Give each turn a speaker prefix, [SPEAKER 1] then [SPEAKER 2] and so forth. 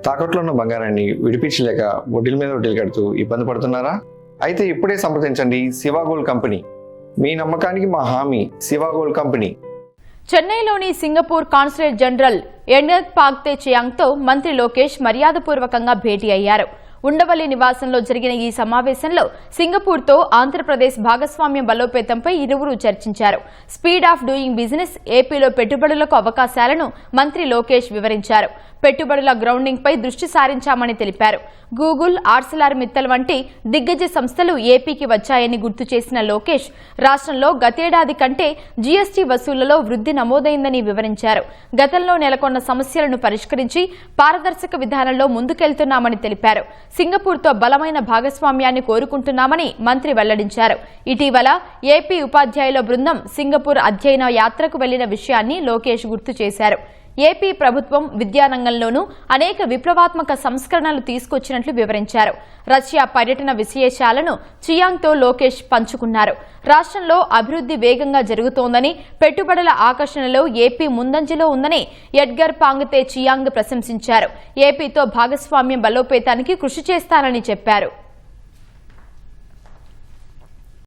[SPEAKER 1] తాకట్లో ఉన్న బంగారాన్ని విడిపించలేక వడ్డీల మీద వడ్డీలు కడుతూ ఇబ్బంది పడుతున్నారా? అయితే ఇప్పుడే సంప్రదించండి శివ గోల్డ్ కంపెనీ. మీ నమ్మకానికి మా హామీ శివ గోల్డ్ కంపెనీ.
[SPEAKER 2] చెన్నైలోని సింగపూర్ కాన్సులేట్ జనరల్ ఎన్ఎత్ పాక్తే చియాంగ్తో మంత్రి లోకేష్ మర్యాదపూర్వకంగా భేటీ అయ్యారు. ఉండవల్లి నివాసంలో జరిగిన ఈ సమావేశంలో సింగపూర్తో ఆంధ్రప్రదేశ్ భాగస్వామ్యం బలోపేతంపై ఇరువురు చర్చించారు. స్పీడ్ ఆఫ్ డూయింగ్ బిజినెస్, ఏపీలో పెట్టుబడులకు అవకాశాలను మంత్రి లోకేష్ వివరించారు. పెట్టుబడుల గ్రౌండింగ్ పై దృష్టి సారించామని తెలిపారు. గూగుల్, ఆర్సెలర్ మిత్తల్ వంటి దిగ్గజ సంస్థలు ఏపీకి వచ్చాయని గుర్తు చేసిన లోకేష్ రాష్ట్రంలో గతేడాది కంటే జీఎస్టీ వసూళ్లలో వృద్ధి నమోదైందని వివరించారు. గతంలో నెలకొన్న సమస్యలను పరిష్కరించి పారదర్శక విధానంలో ముందుకెళ్తున్నామని తెలిపారు. సింగపూర్తో బలమైన భాగస్వామ్యాన్ని కోరుకుంటున్నామని మంత్రి వెల్లడించారు. ఇటీవల ఏపీ ఉపాధ్యాయుల బృందం సింగపూర్ అధ్యయన యాత్రకు వెళ్లిన విషయాన్ని లోకేష్ గుర్తు చేశారు. ఏపీ ప్రభుత్వం విద్యారంగంలోనూ అనేక విప్లవాత్మక సంస్కరణలు తీసుకొచ్చినట్లు వివరించారు. రష్యా పర్యటన విశేషాలను చియాంగ్తో లోకేష్ పంచుకున్నారు. రాష్ట్రంలో అభివృద్ధి వేగంగా జరుగుతోందని, పెట్టుబడుల ఆకర్షణలో ఏపీ ముందంజలో ఉందని ఎడ్గర్ పాంగ్తే చియాంగ్ ప్రశంసించారు. ఏపీతో భాగస్వామ్యం బలోపేతానికి కృషి చేస్తానని చెప్పారు.